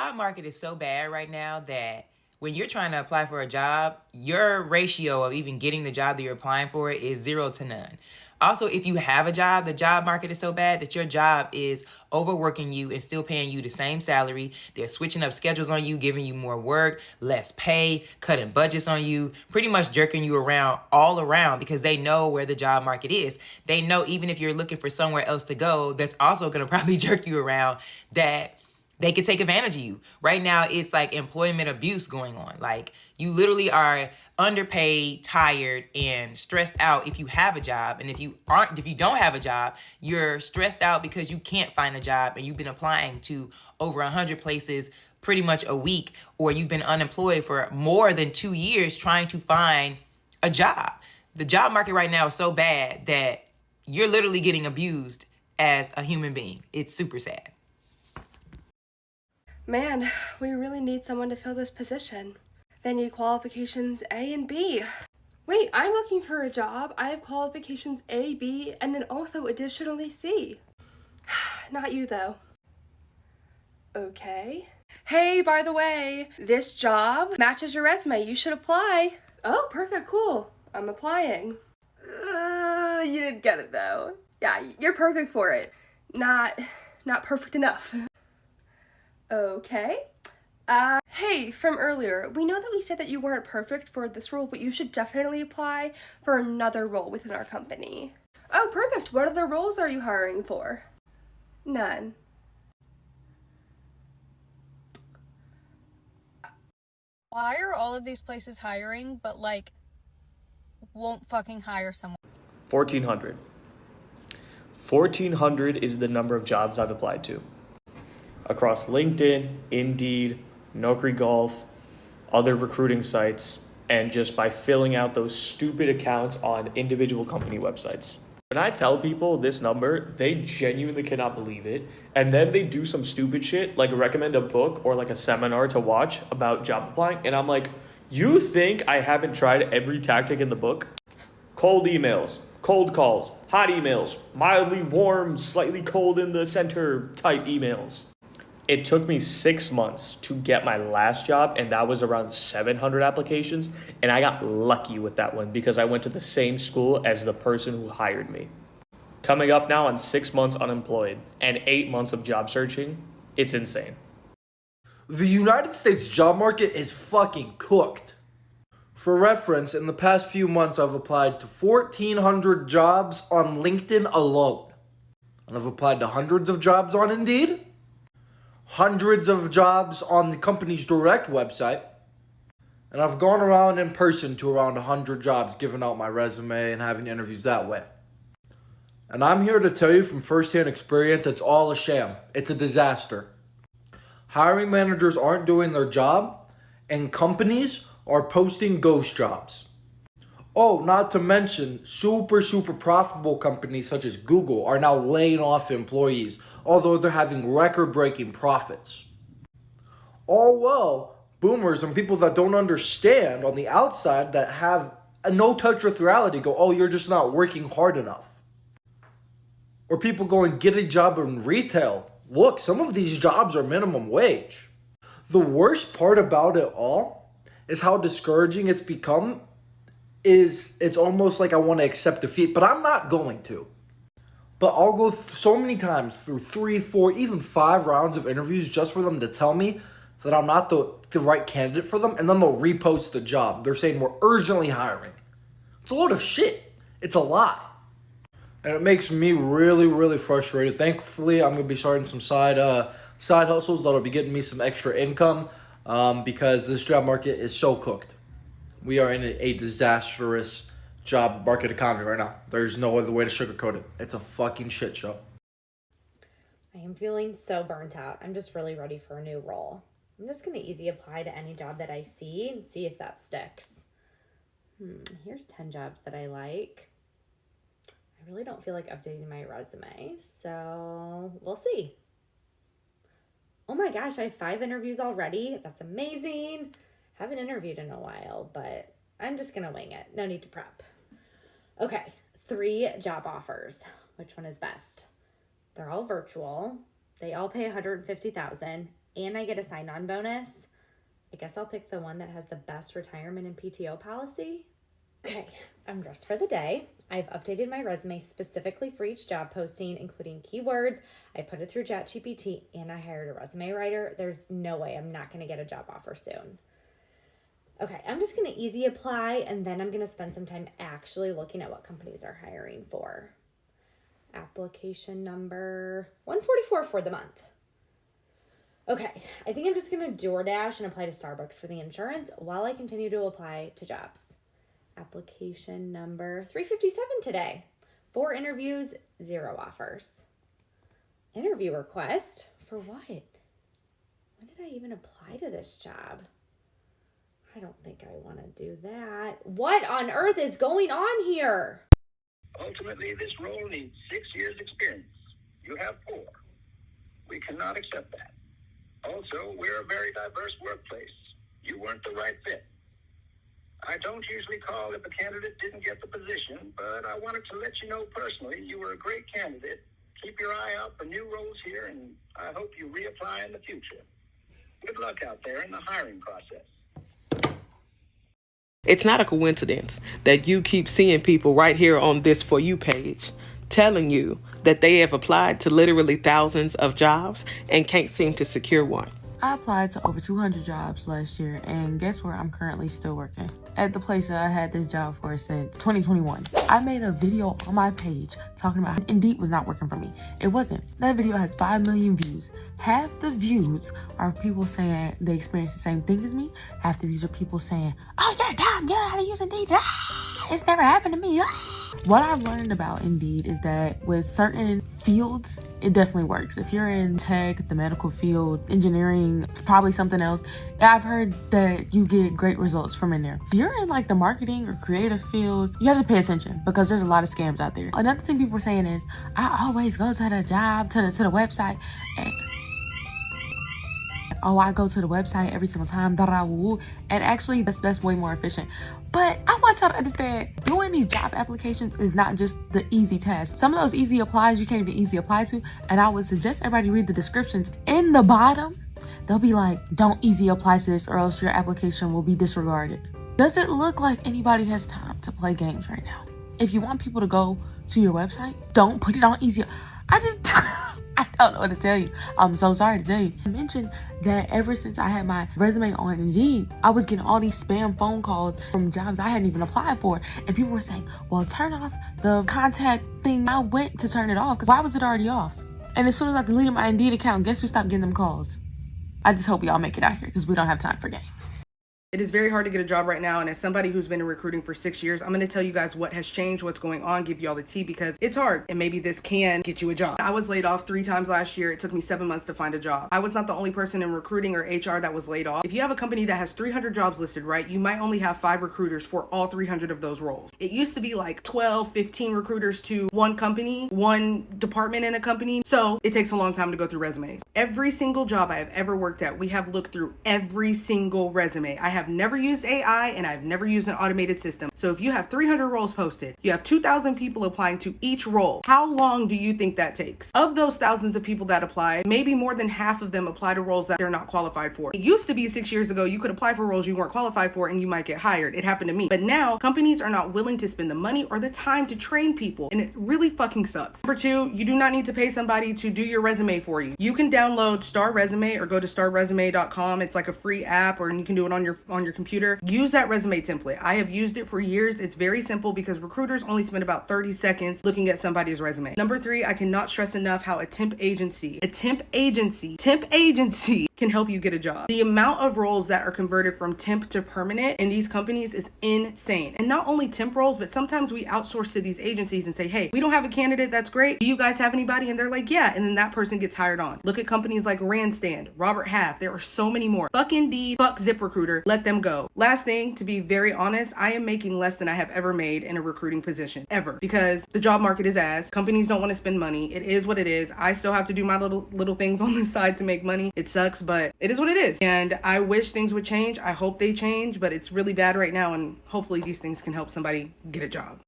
job market is so bad right now that when you're trying to apply for a job, your ratio of even getting the job that you're applying for is 0 to none. Also, if you have a job, the job market is so bad that your job is overworking you and still paying you the same salary. They're switching up schedules on you, giving you more work, less pay, cutting budgets on you, pretty much jerking you around all around because they know where the job market is. They know even if you're looking for somewhere else to go, that's also going to probably jerk you around, that they could take advantage of you. Right now, it's like employment abuse going on. Like, you literally are underpaid, tired, and stressed out if you have a job. And if you don't have a job, you're stressed out because you can't find a job and you've been applying to over 100 places pretty much a week, or you've been unemployed for more than 2 years trying to find a job. The job market right now is so bad that you're literally getting abused as a human being. It's super sad. Man, we really need someone to fill this position. They need qualifications A and B. Wait, I'm looking for a job. I have qualifications A, B, and then also additionally C. Not you, though. Okay. Hey, by the way, this job matches your resume. You should apply. Oh, perfect, cool. I'm applying. You didn't get it, though. Yeah, you're perfect for it. Not perfect enough. Okay. Hey, from earlier, we know that we said that you weren't perfect for this role, but you should definitely apply for another role within our company. Oh, perfect. What other roles are you hiring for? None. Why are all of these places hiring, but like, won't fucking hire someone? 1,400. 1,400 is the number of jobs I've applied to. Across LinkedIn, Indeed, Naukri Golf, other recruiting sites, and just by filling out those stupid accounts on individual company websites. When I tell people this number, they genuinely cannot believe it. And then they do some stupid shit, like recommend a book or like a seminar to watch about job applying. And I'm like, you think I haven't tried every tactic in the book? Cold emails, cold calls, hot emails, mildly warm, slightly cold in the center type emails. It took me 6 months to get my last job, and that was around 700 applications, and I got lucky with that one because I went to the same school as the person who hired me. Coming up now on 6 months unemployed and 8 months of job searching, it's insane. The United States job market is fucking cooked. For reference, in the past few months, I've applied to 1,400 jobs on LinkedIn alone. And I've applied to hundreds of jobs on Indeed, hundreds of jobs on the company's direct website, and I've gone around in person to around 100 jobs, giving out my resume and having interviews that way. And I'm here to tell you from firsthand experience, it's all a sham. It's a disaster. Hiring managers aren't doing their job, and companies are posting ghost jobs. Oh, not to mention, super profitable companies such as Google are now laying off employees, although they're having record-breaking profits. All well, boomers and people that don't understand on the outside that have a no touch with reality go, oh, you're just not working hard enough. Or people going, get a job in retail. Look, some of these jobs are minimum wage. The worst part about it all is how discouraging it's become. It's almost like I want to accept defeat, but I'm not going to. But I'll go so many times through 3, 4, even 5 rounds of interviews just for them to tell me that I'm not the right candidate for them, and then they'll repost the job. They're saying we're urgently hiring. It's a load of shit. It's a lie. And it makes me really frustrated. Thankfully, I'm going to be starting some side hustles that'll be getting me some extra income because this job market is so cooked. We are in a disastrous job market economy right now. There's no other way to sugarcoat it. It's a fucking shit show. I am feeling so burnt out. I'm just really ready for a new role. I'm just going to easy apply to any job that I see and see if that sticks. Here's 10 jobs that I like. I really don't feel like updating my resume, so we'll see. Oh my gosh, I have 5 interviews already. That's amazing. Haven't interviewed in a while, but I'm just going to wing it. No need to prep. Okay, 3 job offers. Which one is best? They're all virtual. They all pay $150,000, and I get a sign-on bonus. I guess I'll pick the one that has the best retirement and PTO policy. Okay, I'm dressed for the day. I've updated my resume specifically for each job posting, including keywords. I put it through ChatGPT, and I hired a resume writer. There's no way I'm not going to get a job offer soon. Okay, I'm just going to easy apply, and then I'm going to spend some time actually looking at what companies are hiring for. Application number 144 for the month. Okay, I think I'm just going to DoorDash and apply to Starbucks for the insurance while I continue to apply to jobs. Application number 357 today. 4 interviews, 0 offers. Interview request? For what? When did I even apply to this job? I don't think I want to do that. What on earth is going on here? Ultimately, this role needs 6 years experience. You have 4. We cannot accept that. Also, we're a very diverse workplace. You weren't the right fit. I don't usually call if a candidate didn't get the position, but I wanted to let you know personally you were a great candidate. Keep your eye out for new roles here, and I hope you reapply in the future. Good luck out there in the hiring process. It's not a coincidence that you keep seeing people right here on this For You page telling you that they have applied to literally thousands of jobs and can't seem to secure one. I applied to over 200 jobs last year, and guess where I'm currently still working? At the place that I had this job for since 2021. I made a video on my page talking about how Indeed was not working for me. It wasn't. That video has 5 million views. Half the views are people saying they experienced the same thing as me. Half the views are people saying, oh, you're dumb, you don't know how to use Indeed. It's never happened to me. What I've learned about Indeed is that with certain fields, it definitely works. If you're in tech, the medical field, engineering, probably something else, I've heard that you get great results from in there. If you're in like the marketing or creative field, you have to pay attention because there's a lot of scams out there. Another thing people are saying is, I always go to the job, to the website, and I go to the website every single time, and actually that's way more efficient. But I want y'all to understand, doing these job applications is not just the easy task. Some of those easy applies you can't even easy apply to, and I would suggest everybody read the descriptions. In the bottom, they'll be like, don't easy apply to this or else your application will be disregarded. Does it look like anybody has time to play games right now? If you want people to go to your website, don't put it on easy. I don't know what to tell you. I'm so sorry to tell you. I mentioned that ever since I had my resume on Indeed, I was getting all these spam phone calls from jobs I hadn't even applied for. And people were saying, well, turn off the contact thing. I went to turn it off because why was it already off? And as soon as I deleted my Indeed account, guess who stopped getting them calls? I just hope y'all make it out here because we don't have time for games. It is very hard to get a job right now, and as somebody who's been in recruiting for 6 years, I'm going to tell you guys what has changed, what's going on, give you all the tea because it's hard, and maybe this can get you a job. I was laid off 3 times last year. It took me 7 months to find a job. I was not the only person in recruiting or HR that was laid off. If you have a company that has 300 jobs listed, right, you might only have 5 recruiters for all 300 of those roles. It used to be like 12, 15 recruiters to one company, one department in a company, so it takes a long time to go through resumes. Every single job I have ever worked at, we have looked through every single resume. I have never used AI and I've never used an automated system. So if you have 300 roles posted, you have 2,000 people applying to each role. How long do you think that takes? Of those thousands of people that apply, maybe more than half of them apply to roles that they're not qualified for. It used to be 6 years ago, you could apply for roles you weren't qualified for and you might get hired. It happened to me. But now companies are not willing to spend the money or the time to train people, and it really fucking sucks. Number 2, you do not need to pay somebody to do your resume for you. You can download Star Resume or go to starresume.com. It's like a free app, or you can do it on your computer. Use that resume template. I have used it for years. It's very simple because recruiters only spend about 30 seconds looking at somebody's resume. Number 3, I cannot stress enough how a temp agency can help you get a job. The amount of roles that are converted from temp to permanent in these companies is insane. And not only temp roles, but sometimes we outsource to these agencies and say, hey, we don't have a candidate that's great. Do you guys have anybody? And they're like, yeah. And then that person gets hired on. Look at companies like Randstad, Robert Half. There are so many more. Fuck Indeed, fuck ZipRecruiter. Let them go. Last thing, to be very honest, I am making less than I have ever made in a recruiting position, ever, because the job market is ass. Companies don't want to spend money. It is what it is. I still have to do my little things on the side to make money. It sucks, but it is what it is. And I wish things would change. I hope they change, but it's really bad right now, and hopefully these things can help somebody get a job.